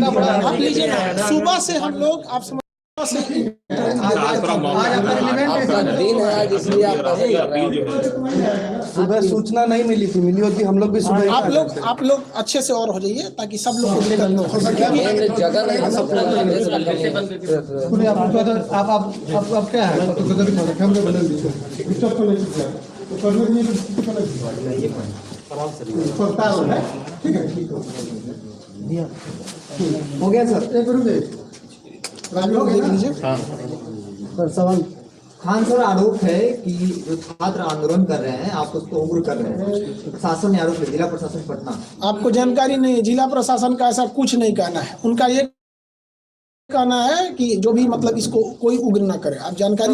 आप लीजिए ना, सुबह से हम लोग आप समझ आज आपका दिन है आज, इसलिए आप सुबह सूचना नहीं मिली थी, मिली होती हम लोग भी सुबह। आप लोग अच्छे से और हो जाइए ताकि सब लोग को दिक्कत न हो। जगह नहीं है, सब लोग आप क्या है हो गया सर, देख लीजिए। सर सवाल खान सर, आरोप है कि जो छात्र आंदोलन कर रहे हैं आप उसको उग्र कर रहे हैं, प्रशासन ने आरोप है, जिला प्रशासन पटना। आपको जानकारी नहीं है, जिला प्रशासन का ऐसा कुछ नहीं कहना है। उनका ये कहना है कि जो भी मतलब इसको कोई उग्र ना करे। आप जानकारी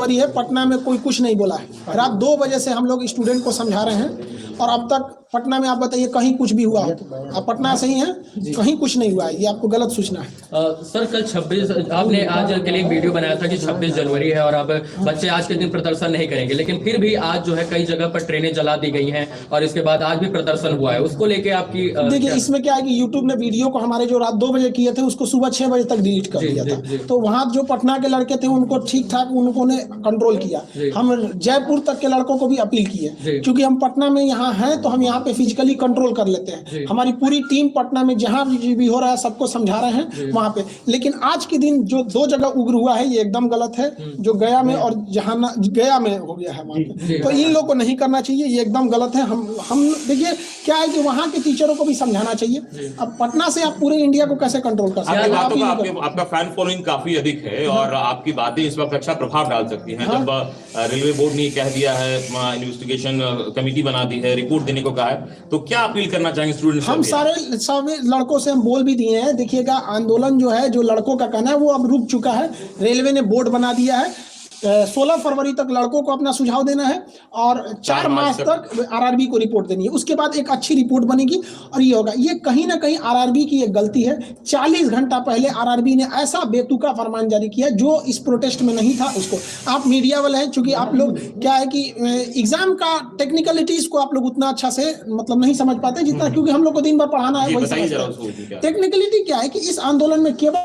है, पटना में कोई कुछ नहीं बोला है। रात 2 बजे से हम लोग स्टूडेंट को समझा रहे हैं और अब तक पटना में आप बताइए कहीं कुछ भी हुआ हो? आप पटना से ही हैं, कहीं कुछ नहीं हुआ है। ये आपको गलत सूचना है। सर कल 26 आपने आज के लिए एक वीडियो बनाया था कि 26 जनवरी है और अब बच्चे आज के दिन प्रदर्शन नहीं करेंगे, लेकिन फिर भी आज जो है कई जगह पर ट्रेनें जला दी गई हैं और इसके बाद आज भी प्रदर्शन हुआ है। उसको लेके आपकी देखिए, इसमें क्या है कि यूट्यूब ने वीडियो को हमारे जो रात 2 बजे किए थे उसको सुबह 6 बजे तक डिलीट कर दिया था। तो वहाँ जो पटना के लड़के थे उनको ठीक ठाक उन्होंने कंट्रोल किया। हम जयपुर तक के लड़कों को भी अपील किए, क्योंकि हम पटना में यहाँ हैं तो हम यहाँ पे फिजिकली कंट्रोल कर लेते हैं। हमारी पूरी टीम पटना में जहाँ भी हो रहा है सबको समझा रहे हैं वहाँ पे। लेकिन आज के दिन जो 2 जगह उग्र हुआ है ये एकदम गलत है, जो गया में और जहाँ गया में हो गया है वहाँ पे, तो इन लोग को नहीं करना चाहिए, ये एकदम गलत है। हम देखिए क्या है कि वहाँ के टीचरों को भी समझाना चाहिए। अब पटना से आप पूरे इंडिया को कैसे कंट्रोल कर सकते हैं? आपका फैन फॉलोइंग काफी अधिक है और आपकी बातें इस वक्त अच्छा प्रभाव डाल सकती हैं। जब रेलवे बोर्ड ने कह दिया है, इन्वेस्टिगेशन कमेटी बना दी है, रिपोर्ट देने को कहा है, तो क्या अपील करना चाहेंगे स्टूडेंट्स? हम सारे लड़कों से हम बोल भी दिए हैं। देखिएगा, आंदोलन जो है, जो लड़कों का कहना है वो अब रुक चुका है। रेलवे ने बोर्ड बना दिया है। 16 फरवरी तक लड़कों को अपना सुझाव देना है और 4 मार्च तक आरआरबी को रिपोर्ट देनी है। उसके बाद एक अच्छी रिपोर्ट बनेगी और ये होगा। ये कहीं ना कहीं आरआरबी की एक गलती है। 40 घंटा पहले आरआरबी ने ऐसा बेतुका फरमान जारी किया जो इस प्रोटेस्ट में नहीं था। उसको आप मीडिया वाले हैं, चूंकि आप लोग क्या है कि एग्जाम का टेक्निकलिटीज को आप लोग उतना अच्छा से मतलब नहीं समझ पाते जितना, क्योंकि हम लोग को दिन भर पढ़ाना है। वही टेक्निकलिटी क्या है कि इस आंदोलन में केवल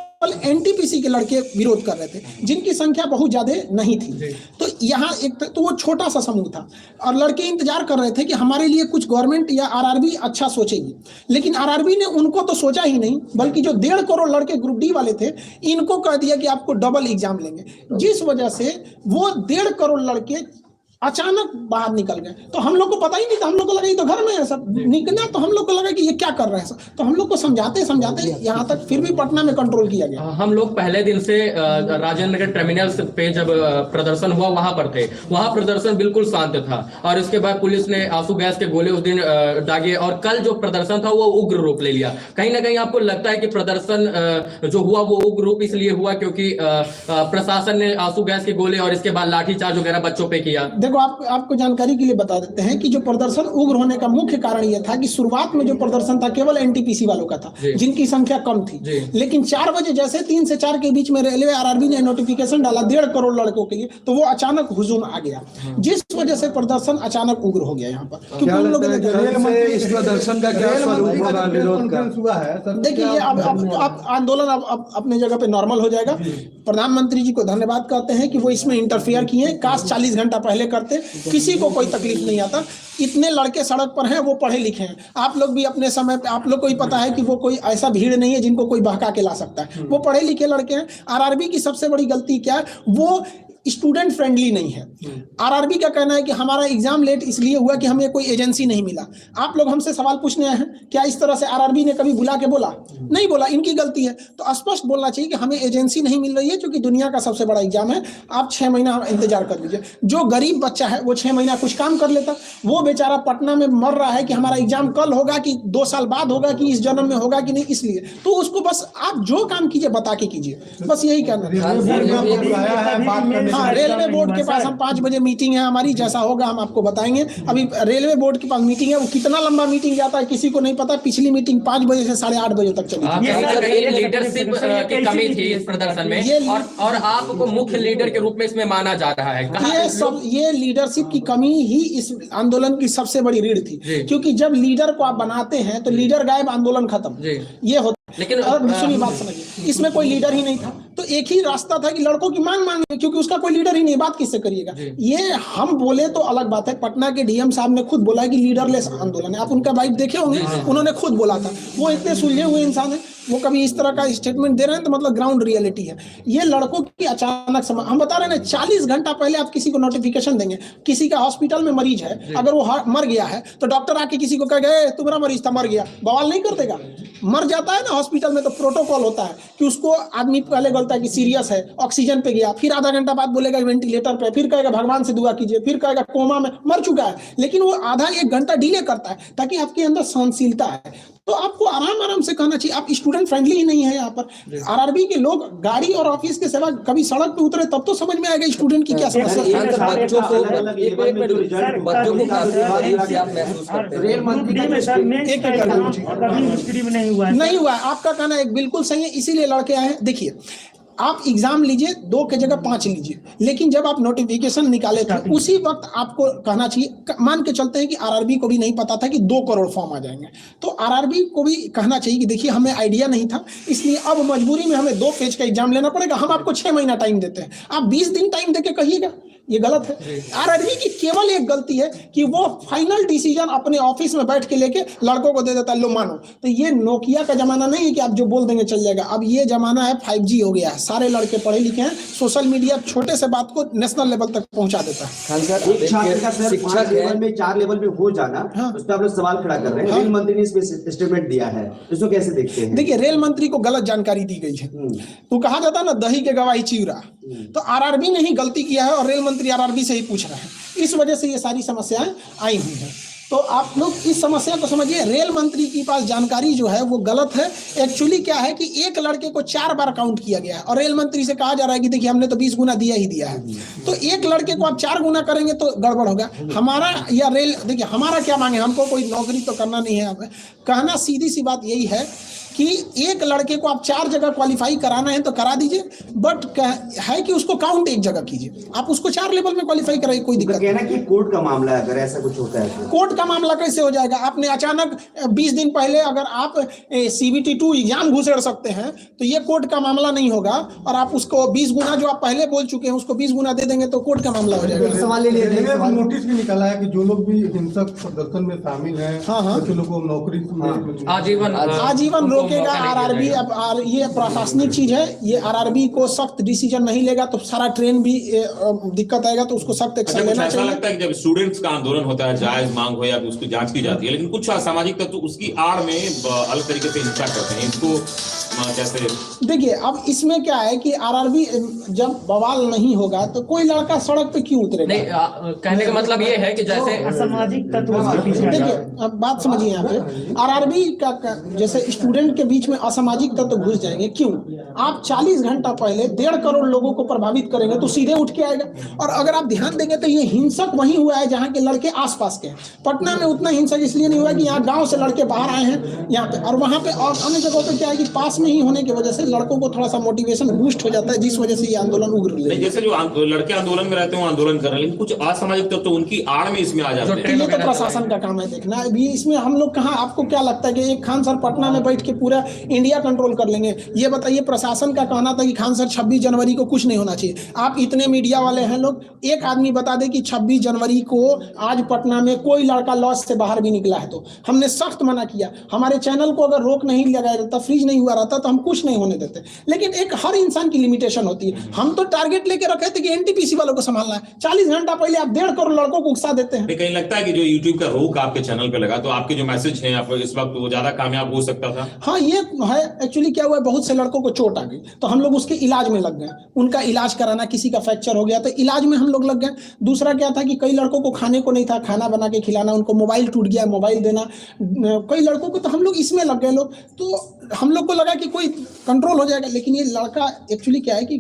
एनटीपीसी के लड़के विरोध कर रहे थे, जिनकी संख्या बहुत ज्यादा नहीं थी। तो यहाँ एक तो वो छोटा सा समूह था और लड़के इंतजार कर रहे थे कि हमारे लिए कुछ गवर्नमेंट या आरआरबी अच्छा सोचेगी। लेकिन आरआरबी ने उनको तो सोचा ही नहीं, बल्कि जो 1.5 करोड़ लड़के ग्रुप डी वाले थे इनको कह दिया कि आपको डबल एग्जाम लेंगे, जिस वजह से वो 1.5 करोड़ लड़के अचानक बाहर निकल गए। तो हम लोग को पता ही नहीं था, हम लोग को लगा ये तो घर में है सब निकला, तो हम लोग को लगा कि ये क्या कर रहे हैं सब। तो हम लोग को समझाते समझाते यहाँ तक फिर भी पटना में कंट्रोल किया गया। हम लोग पहले दिन से राजेंद्र नगर टर्मिनल पे जब प्रदर्शन हुआ वहां पर थे। वहां प्रदर्शन बिल्कुल शांत था और इसके बाद पुलिस ने आंसू गैस के गोले उस दिन दागे और कल जो प्रदर्शन था वो उग्र रूप ले लिया। कहीं ना कहीं आपको लगता है कि प्रदर्शन जो हुआ वो उग्र रूप इसलिए हुआ क्योंकि प्रशासन ने आंसू गैस के गोले और इसके बाद लाठीचार्ज वगैरह बच्चों पे किया? देखो, आपको जानकारी के लिए बता देते हैं कि जो प्रदर्शन उग्र होने का मुख्य कारण यह था कि शुरुआत में जो प्रदर्शन था केवल एनटीपीसी वालों का था, जिनकी संख्या कम थी। लेकिन 4 बजे जैसे 3 से 4 के बीच में रेलवे आरआरबी ने नोटिफिकेशन डाला 1.5 करोड़ लड़कों के लिए, तो वो अचानक हुजूम आ गया, जिस वजह से प्रदर्शन अचानक उग्र हो गया यहाँ पर। क्योंकि उन लोगों ने इस प्रदर्शन का क्या स्वरूप होगा, विरोध हुआ है? देखिए, अब आंदोलन अब अपने जगह पे नॉर्मल हो जाएगा। प्रधानमंत्री जी को धन्यवाद करते हैं कि वो इसमें इंटरफियर किए। काश 40 घंटा पहले करते, किसी को कोई तकलीफ नहीं आता। इतने लड़के सड़क पर हैं, वो पढ़े लिखे हैं। आप लोग भी अपने समय पे, आप लोग को ही पता है कि वो कोई ऐसा भीड़ नहीं है जिनको कोई बहका के ला सकता है। वो पढ़े लिखे लड़के हैं। आरआरबी की सबसे बड़ी गलती क्या है, वो स्टूडेंट फ्रेंडली नहीं है। आरआरबी का कहना है कि हमारा एग्जाम लेट इसलिए हुआ कि हमें कोई एजेंसी नहीं मिला। आप लोग हमसे सवाल पूछने आए हैं, क्या इस तरह से आरआरबी ने कभी बुला के बोला? नहीं बोला, इनकी गलती है। तो स्पष्ट बोलना चाहिए कि हमें एजेंसी नहीं मिल रही है, क्योंकि दुनिया का सबसे बड़ा एग्जाम है। आप 6 महीना इंतजार कर लीजिए। जो गरीब बच्चा है वो 6 महीना कुछ काम कर लेता, वो बेचारा पटना में मर रहा है कि हमारा एग्जाम कल होगा कि 2 साल बाद होगा कि इस जन्म में होगा कि नहीं, इसलिए तो उसको बस आप जो काम कीजिए बता के कीजिए, बस यही कहना है। हाँ, रेलवे बोर्ड के पास हम 5 बजे मीटिंग है हमारी, जैसा होगा हम आपको बताएंगे। अभी रेलवे बोर्ड के पास मीटिंग है, वो कितना लंबा मीटिंग जाता है किसी को नहीं पता। पिछली मीटिंग 5 बजे से 8:30 बजे तक चली थी। लीडरशिप की कमी थी इस प्रदर्शन में, और आपको मुख्य लीडर के रूप में इसमें माना जा रहा है। ये लीडरशिप की कमी ही इस आंदोलन की सबसे बड़ी रीढ़ थी, क्योंकि जब लीडर को आप बनाते हैं तो लीडर गायब, आंदोलन खत्म, ये होता। लेकिन सुनिए बात समझिए, इसमें कोई लीडर ही नहीं था, तो एक ही रास्ता था कि लड़कों की मांग मांगे, क्योंकि उसका कोई लीडर ही नहीं, बात किससे करिएगा। ये हम बोले तो अलग बात है, पटना के डीएम साहब ने खुद बोला कि लीडरलेस आंदोलन है। आप उनका बाइट देखे होंगे, उन्होंने खुद बोला था। वो इतने सुलझे हुए इंसान है, वो कभी इस तरह का स्टेटमेंट दे रहे हैं तो मतलब ग्राउंड रियलिटी है। ये लड़कों की अचानक हम बता रहे हैं 40 घंटा पहले आप किसी को नोटिफिकेशन देंगे, किसी का हॉस्पिटल में मरीज है, अगर वो मर गया है तो डॉक्टर आके किसी को कह गए तुम्हारा मरीज था, मर गया, बवाल नहीं कर देगा। मर जाता है ना हॉस्पिटल में तो प्रोटोकॉल होता है कि उसको आदमी पहले बोलता है कि सीरियस है, ऑक्सीजन पे गया, फिर आधा घंटा बाद बोलेगा वेंटिलेटर पे, फिर कहेगा भगवान से दुआ कीजिए, फिर कहेगा कोमा में, मर चुका है। लेकिन वो आधा 1 घंटा डिले करता है ताकि आपके अंदर सहनशीलता है। तो आपको आराम आराम से कहना चाहिए। आप स्टूडेंट फ्रेंडली ही नहीं है यहाँ पर। आरआरबी के लोग गाड़ी और ऑफिस के सेवा कभी सड़क पे उतरे तब तो समझ में आएगा स्टूडेंट की क्या समस्या है। बच्चों को काफी आप महसूस करते हैं। रेल मंत्री नहीं हुआ। आपका कहना एक बिल्कुल सही है, इसीलिए लड़के आए हैं। देखिए, आप एग्जाम लीजिए, 2 की जगह 5 लीजिए, लेकिन जब आप नोटिफिकेशन निकाले थे उसी वक्त आपको कहना चाहिए। मान के चलते हैं कि आरआरबी को भी नहीं पता था कि 2 करोड़ फॉर्म आ जाएंगे, तो आरआरबी को भी कहना चाहिए कि देखिए हमें आइडिया नहीं था, इसलिए अब मजबूरी में हमें 2 पेज का एग्जाम लेना पड़ेगा। हम आपको 6 महीना टाइम देते हैं, आप 20 दिन टाइम देके कहिएगा, ये गलत है। आरआरबी की केवल एक गलती है कि वो फाइनल डिसीजन अपने ऑफिस में बैठ के लेके लड़कों को दे देता है, लो मानो। तो ये नोकिया का जमाना नहीं है कि आप जो बोल देंगे चल जाएगा। अब ये जमाना है 5G हो गया है, सारे लड़के पढ़े लिखे हैं, सोशल मीडिया छोटे से बात को नेशनल लेवल तक पहुंचा देता है। खान सर, एक छात्र का सर शिक्षक 5 लेवल में 4 लेवल में हो जाना, उस पर आप लोग सवाल खड़ा कर रहे हैं। रेल मंत्री ने इसमें स्टेटमेंट दिया है, इसको कैसे देखते हैं? देखिए, रेल मंत्री को गलत जानकारी दी गई है। तो कहा जाता है ना, दही के गवाही चिवरा, तो आरआरबी ने ही गलती किया है और रेल मंत्री आरआरबी से ही पूछ रहे हैं। इस वजह से ये सारी समस्याएं आई हुई हैं। तो आप लोग इस समस्या को समझिए। रेल मंत्री के पास जानकारी जो है वो गलत है। एक्चुअली क्या है कि एक लड़के को 4 बार काउंट किया गया है और रेल मंत्री से कहा जा रहा है कि देखिए हमने तो 20 गुना दिया ही दिया है। तो एक लड़के को आप 4 गुना करेंगे तो गड़बड़ होगा। हमारा या रेल, देखिए हमारा क्या मांगे, हमको कोई नौकरी तो करना नहीं है। कहना सीधी सी बात यही है कि एक लड़के को आप 4 जगह क्वालिफाई कराना है तो करा दीजिए, बट है कि उसको काउंट 1 जगह कीजिए। आप उसको 4 लेवल में क्वालिफाई कराइए, कोई दिक्कत कहना कि कोर्ट का मामला है, अगर ऐसा कुछ होता है तो कोर्ट का मामला कैसे हो जाएगा? आपने अचानक 20 दिन पहले अगर आप CBT 2 एग्जाम घुसेड़ सकते हैं तो ये कोर्ट का मामला नहीं होगा। और आप उसको 20 गुना जो आप पहले बोल चुके हैं उसको 20 गुना दे देंगे तो कोर्ट का मामला हो जाएगा। सवाल ले लिया, नोटिस भी निकाला है कि जो लोग भी हिंसक प्रदर्शन में शामिल हैं, कुछ लोगों को नौकरी आजीवन रोकेगा आरआरबी। अब ये प्रशासनिक चीज है, ये आरआरबी को सख्त डिसीजन नहीं लेगा तो सारा ट्रेन भी दिक्कत आएगा, तो उसको सख्त एक्शन लेना चाहिए। ऐसा लगता है कि जब स्टूडेंट्स का आंदोलन होता है, जायज मांग हो या उसकी जांच की जाती है, लेकिन कुछ असामाजिक तत्व उसकी आड़ में अलग तरीके से हिंसा करते हैं, इसको कैसे? देखिए, अब इसमें क्या है कि आरआरबी जब बवाल नहीं होगा तो कोई लड़का सड़क पे क्यों उतरेगा? नहीं, कहने का मतलब ये है कि जैसे असामाजिक तत्व, देखिए अब बात समझिए, यहाँ पे आरआरबी का जैसे स्टूडेंट के बीच में असामाजिक तत्व घुस जाएंगे। क्यों? आप 40 घंटा पहले 1.5 करोड़ लोगों को प्रभावित करेंगे तो सीधे उठ के आएगा। और अगर आप ध्यान देंगे तो ये हिंसक वहीं हुआ है जहाँ के लड़के आसपास के हैं। पटना में उतना हिंसक इसलिए नहीं हुआ कि यहाँ गाँव से लड़के बाहर आए हैं यहाँ पे, और वहाँ पे और अन्य जगहों पे क्या है कि पास में ही होने की वजह से लड़कों को थोड़ा सा मोटिवेशन बूस्ट हो जाता है, जिस वजह से ये आंदोलन उग्र ले। जैसे जो लड़के आंदोलन में रहते हैं आंदोलन कर रहे हैं, लेकिन कुछ असामाजिक तत्व तो उनकी आड़ में इसमें आ जाते हैं। ये तो प्रशासन का काम है देखना। अभी इसमें हम लोग कहाँ, आपको क्या लगता है कि एक खान सर पटना में बैठ के पूरा इंडिया कंट्रोल कर लेंगे? ये बताइए, प्रशासन का कहना था कि खान सर 26 जनवरी को कुछ नहीं होना चाहिए। आप इतने मीडिया वाले हैं लोग, एक आदमी बता दे कि 26 जनवरी को आज पटना में कोई लड़का लॉज से बाहर भी निकला है तो हमने सख्त मना किया। हमारे चैनल को अगर रोक नहीं लगाया रहता, फ्रीज नहीं हुआ रहता तो हम कुछ नहीं होने देते। लेकिन एक हर इंसान की लिमिटेशन होती है। हम तो टारगेट लेके रखे थे कि एनटीपीसी वालों को संभालना है। 40 घंटा पहले आप 1.5 करोड़ लड़कों को उकसा देते हैं। कहीं लगता है कि जो यूट्यूब का रोक आपके चैनल पे लगा तो आपके जो मैसेज हैं आप इस वक्त वो ज्यादा कामयाब हो सकता था? हाँ, ये है। एक्चुअली क्या हुआ है, बहुत से लड़कों को चोट आ गई तो हम लोग उसके इलाज में लग गए। उनका इलाज कराना, किसी का फ्रैक्चर हो गया तो इलाज में हम लोग लग गए। दूसरा क्या था कि कई लड़कों को खाने को नहीं था, खाना बना के खिलाना, उनको मोबाइल टूट गया, मोबाइल देना। कई लड़कों को तो हम लोग इसमें लग गए लोग, तो हम लोग को लगा कि कोई कंट्रोल हो जाएगा। लेकिन ये लड़का एक्चुअली क्या है कि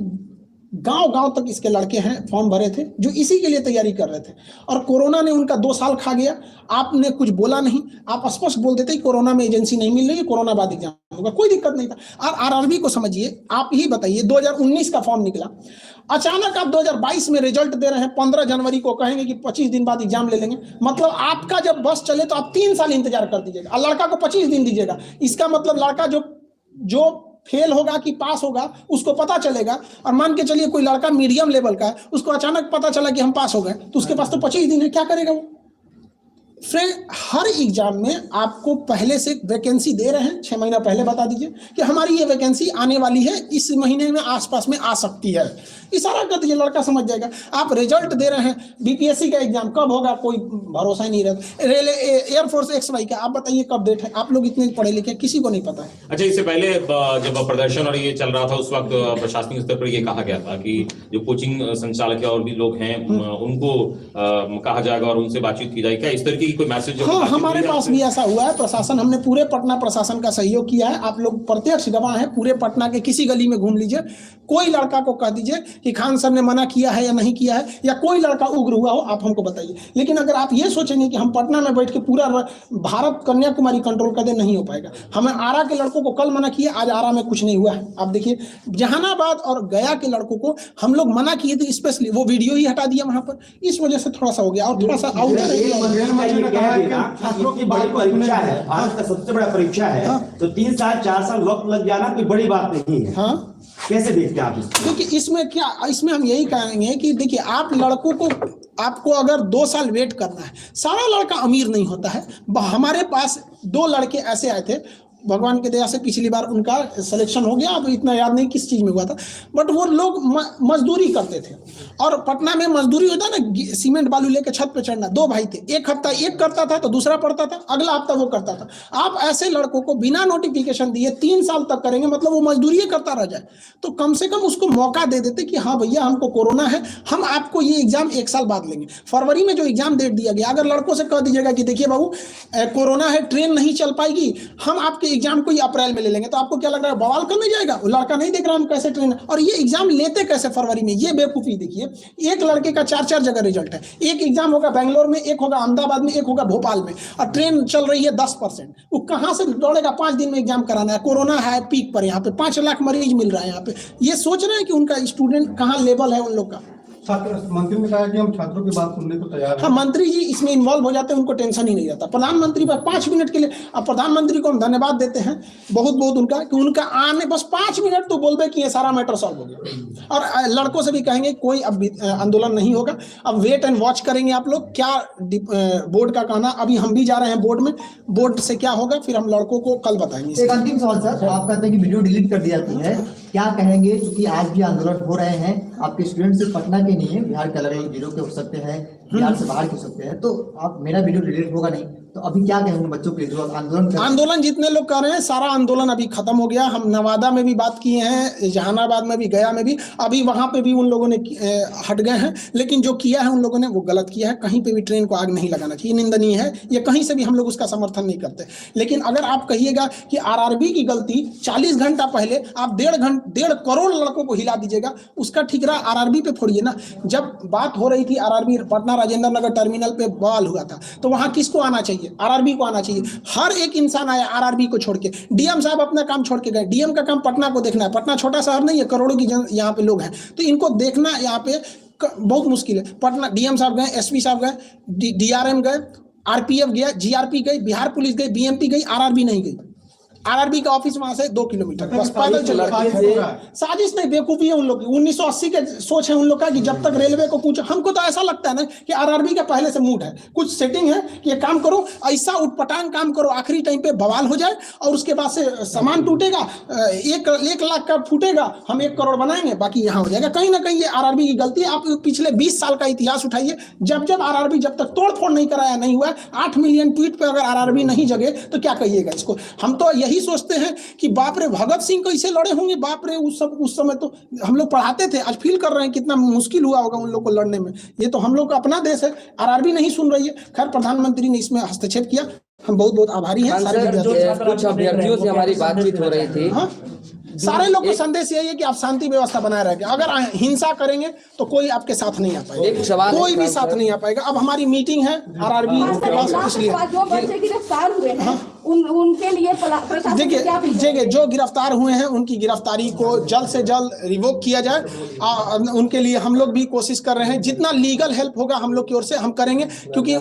गांव-गांव तक इसके लड़के हैं फॉर्म भरे थे जो इसी के लिए तैयारी कर रहे थे, और कोरोना ने उनका 2 साल खा गया। आपने कुछ बोला नहीं, आप स्पष्ट बोल देते कोरोना में एजेंसी नहीं मिल रही है, कोरोना बाद एग्जाम होगा, कोई दिक्कत नहीं था। और आरआरबी को समझिए, आप ही बताइए 2019 का फॉर्म निकला, अचानक आप 2022 में रिजल्ट दे रहे हैं, 15 जनवरी को कहेंगे कि 25 दिन बाद एग्जाम ले लेंगे। मतलब आपका जब बस चले तो आप 3 साल इंतजार कर दीजिएगा और लड़का को 25 दिन दीजिएगा। इसका मतलब लड़का जो फेल होगा कि पास होगा उसको पता चलेगा। और मान के चलिए कोई लड़का मीडियम लेवल का है, उसको अचानक पता चला कि हम पास हो गए, तो उसके पास तो 25 दिन है, क्या करेगा वो? फ्रेंड, हर एग्जाम में आपको पहले से वैकेंसी दे रहे हैं, 6 महीना पहले बता दीजिए कि हमारी ये वैकेंसी आने वाली है, इस महीने में आसपास में आ सकती है, इशारा कर दीजिए, लड़का समझ जाएगा। आप रिजल्ट दे रहे हैं, बीपीएससी का एग्जाम कब होगा कोई भरोसा ही नहीं रहता। रेलवे एयरफोर्स XY का आप बताइए कब डेट है? आप लोग इतने पढ़े लिखे, किसी को नहीं पता है। अच्छा, इससे पहले जब प्रदर्शन और ये चल रहा था उस वक्त प्रशासनिक स्तर पर ये कहा गया था कि जो कोचिंग संचालक और भी लोग हैं उनको कहा जाएगा और उनसे बातचीत की जाएगी। क्या इस तरह की कोई मैसेज? हाँ, हमारे पास भी ऐसा हुआ है। प्रशासन, हमने पूरे पटना प्रशासन का सहयोग किया है, आप लोग प्रत्यक्ष गवाह हैं। पूरे पटना के किसी गली में घूम लीजिए, कोई लड़का को कह दीजिए कि खान सर ने मना किया है या नहीं किया है, या कोई लड़का उग्र हुआ हो, आप हमको बताइए। लेकिन अगर आप ये सोचेंगे कि हम पटना में बैठ के पूरा भारत कन्याकुमारी कंट्रोल कर दे, नहीं हो पाएगा। हमें आरा के लड़कों को कल मना किया, आज आरा में कुछ नहीं हुआ है। आप देखिए, जहानाबाद और गया के लड़कों को हम लोग मना किए थे, स्पेशली वो वीडियो ही हटा दिया वहां पर, इस वजह से थोड़ा सा हो गया। और थोड़ा सा छात्रों की बड़ी परीक्षा है, भारत का सबसे बड़ा परीक्षा है, तो 3 साल 4 साल वक्त लग जाना कोई बड़ी बात नहीं है। हाँ, कैसे देखते हैं आप इसको? देखिए, इसमें हम यही कहेंगे कि देखिए, आप लड़कों को, आपको अगर 2 साल वेट करना है, सारा लड़का अमीर नहीं होता है। हमारे पास 2 लड़के ऐसे आए थे, भगवान की दया से पिछली बार उनका सिलेक्शन हो गया, अब इतना याद नहीं किस चीज में हुआ था, बट वो लोग मजदूरी करते थे। और पटना में मजदूरी होता है ना, सीमेंट बालू लेके छत पे चढ़ना। 2 भाई थे, एक हफ्ता एक करता था तो दूसरा पढ़ता था, अगला हफ्ता वो करता था। आप ऐसे लड़कों को बिना नोटिफिकेशन दिए 3 साल तक करेंगे, मतलब वो मजदूरी करता रह जाए। तो कम से कम उसको मौका दे देते कि हाँ भैया, हमको कोरोना है, हम आपको ये एग्जाम 1 साल बाद लेंगे। फरवरी में जो एग्जाम डेट दिया गया, अगर लड़कों से कह दीजिएगा कि देखिए बाबू, कोरोना है, ट्रेन नहीं चल पाएगी, हम आपके एग्जाम को अप्रैल में ले लेंगे, तो आपको क्या लग रहा है, बवाल करने जाएगा? वो लड़का नहीं देख रहा हम कैसे ट्रेन, और ये एग्जाम लेते कैसे फरवरी में, ये बेवकूफी। देखिए, एक लड़के का 4-4 जगह रिजल्ट है, एक एग्जाम होगा बेंगलोर में, एक होगा अहमदाबाद में, एक होगा भोपाल में, और ट्रेन चल रही है 10%। वो कहां से दौड़ेगा? 5 दिन में एग्जाम कराना है, कोरोना है पीक पर, यहाँ पे 5 लाख मरीज मिल रहा है। यहाँ पे ये सोच रहे हैं कि उनका स्टूडेंट कहाँ लेवल है उन लोग का। मंत्री ने कहा कि हम छात्रों की बात सुनने को तैयार हैं। हाँ, मंत्री जी इसमें इन्वॉल्व हो जाते हैं, उनको टेंशन ही नहीं रहता। प्रधानमंत्री पर 5 मिनट के लिए, अब प्रधानमंत्री को हम धन्यवाद देते हैं बहुत बहुत उनका, कि उनका आने बस 5 मिनट तो बोल दे कि ये सारा मैटर सॉल्व हो गया। और लड़कों से भी कहेंगे कोई अब आंदोलन नहीं होगा, अब वेट एंड वॉच करेंगे आप लोग, क्या बोर्ड का कहना। अभी हम भी जा रहे हैं बोर्ड में, बोर्ड से क्या होगा फिर हम लड़कों को कल बताएंगे। एक अंतिम सवाल सर, आप कहते हैं कि वीडियो डिलीट कर दी जाती है, क्या कहेंगे? क्योंकि आज भी आंदोलन हो रहे हैं, आपके स्टूडेंट सिर्फ पटना के नहीं है, बिहार के अलग अलग जिलों के हो सकते हैं, बिहार से बाहर के हो सकते हैं, तो आप, मेरा वीडियो डिलीट होगा नहीं, तो अभी क्या कहेंगे बच्चों के जो आंदोलन जितने लोग कर रहे हैं, सारा आंदोलन अभी खत्म हो गया। हम नवादा में भी बात किए हैं, जहानाबाद में भी, गया में भी, अभी वहां पे भी उन लोगों ने हट गए हैं। लेकिन जो किया है उन लोगों ने वो गलत किया है, कहीं पे भी ट्रेन को आग नहीं लगाना चाहिए, निंदनीय है ये, कहीं से भी हम लोग उसका समर्थन नहीं करते। लेकिन अगर आप कहिएगा कि आरआरबी की गलती 40 घंटा पहले आप 1.5 करोड़ लड़कों को हिला दीजिएगा, उसका ठिकरा आरआरबी पे फोड़िए ना। जब बात हो रही थी आरआरबी पटना राजेंद्र नगर टर्मिनल पे बवाल हुआ था, तो वहां किसको आना चाहिए? आरआरबी को आना चाहिए। हर एक इंसान आया आरआरबी को छोड़ के, डीएम साहब अपना काम छोड़ के गए। डीएम का काम पटना को देखना है, पटना छोटा शहर नहीं है, करोड़ों की यहाँ पे लोग हैं, तो इनको देखना यहाँ पे बहुत मुश्किल है। पटना डीएम साहब गए, एसपी साहब गए, डीआरएम गए, आरपीएफ गया, जीआरपी गई, बिहार पुलिस गई, बीएमपी गई, आरआरबी नहीं गई। आरआरबी का ऑफिस वहां से 2 किलोमीटर, बस पैदल चल रहा है। साजिश नहीं, बेवकूफी है उन लोग की। 1980 के सोच है उन लोग का कि जब तक रेलवे को पूछो, हमको तो ऐसा लगता है ना कि आरआरबी का पहले से मूड है, कुछ सेटिंग है कि ये काम करो, ऐसा उटपटांग काम करो, आखिरी टाइम पे बवाल हो जाए और उसके बाद से सामान टूटेगा, 1 लाख का फूटेगा, हम 1 करोड़ बनाएंगे, बाकी यहाँ हो जाएगा। कहीं ना कहीं ये आरआरबी की गलती है। आप पिछले 20 साल का इतिहास उठाइए, जब आरआरबी जब तक तोड़ फोड़ नहीं कराया, नहीं हुआ। 8 मिलियन ट्वीट पे अगर आरआरबी नहीं जगे तो क्या कहिएगा इसको। हम तो यही सोचते हैं कि बाप रे, भगत सिंह कैसे लड़े होंगे, बाप रे, उस समय तो हम लोग पढ़ाते थे, आज फील कर रहे हैं कितना मुश्किल हुआ होगा उन लोग को लड़ने में। ये तो हम लोग का अपना देश है, आरआरबी नहीं सुन रही है। खैर, प्रधानमंत्री ने इसमें हस्तक्षेप किया, हम बहुत बहुत आभारी हैं। कुछ अभ्यर्थियों से हमारी बातचीत हो रही थी। सारे लोग को संदेश यही है कि आप शांति व्यवस्था बनाए रखें। अगर हिंसा करेंगे तो कोई आपके साथ नहीं आ एक पाएगा, सवाल कोई है, भी साथ नहीं आ पाएगा। अब हमारी मीटिंग है आरआरबी के पास, इसलिए जो बच्चे गिरफ्तार हुए हैं उनके लिए प्रशासन से क्या अपील देखिए जो गिरफ्तार हुए हैं उनकी गिरफ्तारी को जल्द से जल्द रिवोक किया जाए। उनके लिए हम लोग भी कोशिश कर रहे हैं, जितना लीगल हेल्प होगा हम लोग की ओर से हम करेंगे, क्योंकि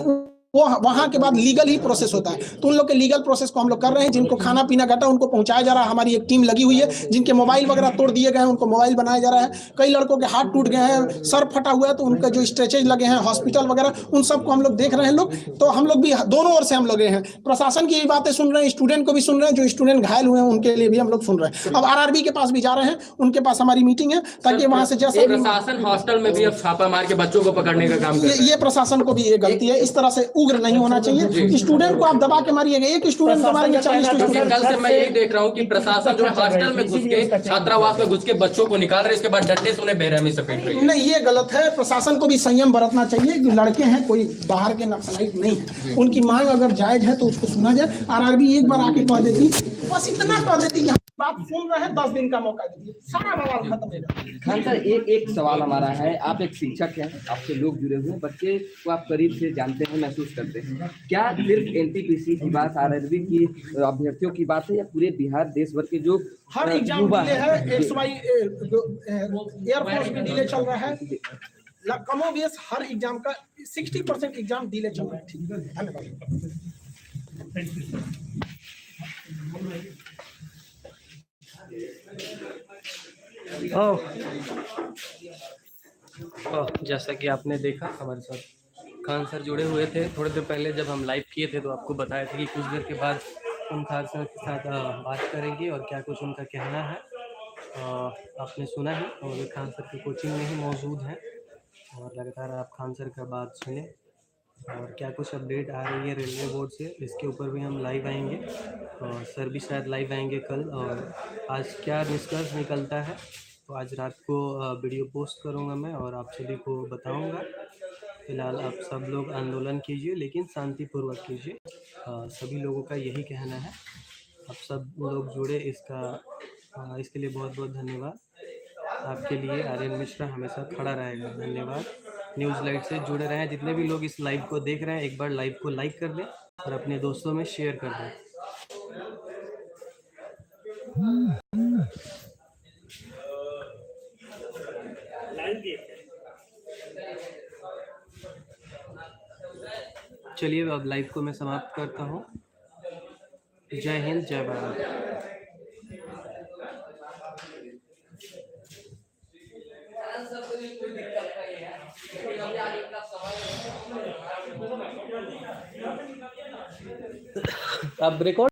वो वहां के बाद लीगल ही प्रोसेस होता है। तो उन लोग के लीगल प्रोसेस को हम लोग कर रहे हैं। जिनको खाना पीना घटा उनको पहुंचाया जा रहा है, हमारी एक टीम लगी हुई है। जिनके मोबाइल वगैरह तोड़ दिए गए हैं उनको मोबाइल बनाया जा रहा है। कई लड़कों के हाथ टूट गए हैं, सर फटा हुआ है, तो उनका जो स्ट्रेचेज लगे हैं हॉस्पिटल वगैरह, उन सबको हम लोग देख रहे हैं लोग। तो हम लोग भी दोनों ओर से हम लगे हैं, प्रशासन की भी बातें सुन रहे हैं, स्टूडेंट को भी सुन रहे हैं, जो स्टूडेंट घायल हुए हैं उनके लिए भी हम लोग सुन रहे हैं। अब आरआरबी के पास भी जा रहे हैं, उनके पास हमारी मीटिंग है, ताकि वहां से जैसे प्रशासन हॉस्टल में भी अब छापा मार के बच्चों को पकड़ने का काम कर रहा है। ये प्रशासन को भी ये गलती है। इस तरह से उग्र नहीं होना चाहिए। स्टूडेंट को आप दबा के मारिएगा, एक स्टूडेंट को मारेंगे 40 स्टूडेंट। कल से मैं यही देख रहा हूँ कि प्रशासन जो है हॉस्टल में घुस के, छात्रावास में घुस के बच्चों को निकाल रहे, इसके बाद डंडे से उन्हें बेरहमी से पीट रही है। नहीं, ये गलत है। प्रशासन को भी संयम बरतना चाहिए। जो लड़के हैं कोई बाहर के नक्सलाइट नहीं है, उनकी मांग अगर जायज है तो उसको सुना जाए। आरआरबी एक बार आके कह देती, बस इतना कह देती कि बात सुन रहे हैं, 10 दिन का मौका दीजिए, सारा बवाल खत्म हो जाए। खान सर, एक सवाल हमारा है, आप एक शिक्षक हैं, आपसे लोग जुड़े हुए हैं, बच्चे को आप करीब से जानते हैं, महसूस करते हैं। क्या सिर्फ एनटीपीसी की बात, आरआरबी की अभ्यर्थियों की बात है, या पूरे बिहार देश भर के जो हर एग्जाम डिले है, एयरफोर्स में डिले चल रहा है, कमोबेश हर एग्जाम का 60% एग्जाम डिले चल रहा है। ठीक है, धन्यवाद। जैसा कि आपने देखा, हमारे साथ खान सर जुड़े हुए थे। थोड़ी देर पहले जब हम लाइव किए थे तो आपको बताया था कि कुछ देर के बाद हम खान सर के साथ बात करेंगे और क्या कुछ उनका कहना है आपने सुना ही। और खान सर की कोचिंग में ही मौजूद हैं और लगातार आप खान सर का बात सुने और क्या कुछ अपडेट आ रही है रेलवे बोर्ड से, इसके ऊपर भी हम लाइव आएंगे। और सर भी शायद लाइव आएंगे कल, और आज क्या निष्कर्ष निकलता है तो आज रात को वीडियो पोस्ट करूंगा मैं और आप सभी को बताऊंगा। फिलहाल आप सब लोग आंदोलन कीजिए, लेकिन शांतिपूर्वक कीजिए। सभी लोगों का यही कहना है। आप सब लोग जुड़े, इसके लिए बहुत बहुत धन्यवाद। आपके लिए आर्यन मिश्रा हमेशा खड़ा रहेगा। धन्यवाद। न्यूज़ लाइट से जुड़े रहें। जितने भी लोग इस लाइव को देख रहे हैं, एक बार लाइव को लाइक कर दें और अपने दोस्तों में शेयर कर दें। चलिए अब लाइव को मैं समाप्त करता हूँ। जय हिंद, जय भारत। अब रिकॉर्ड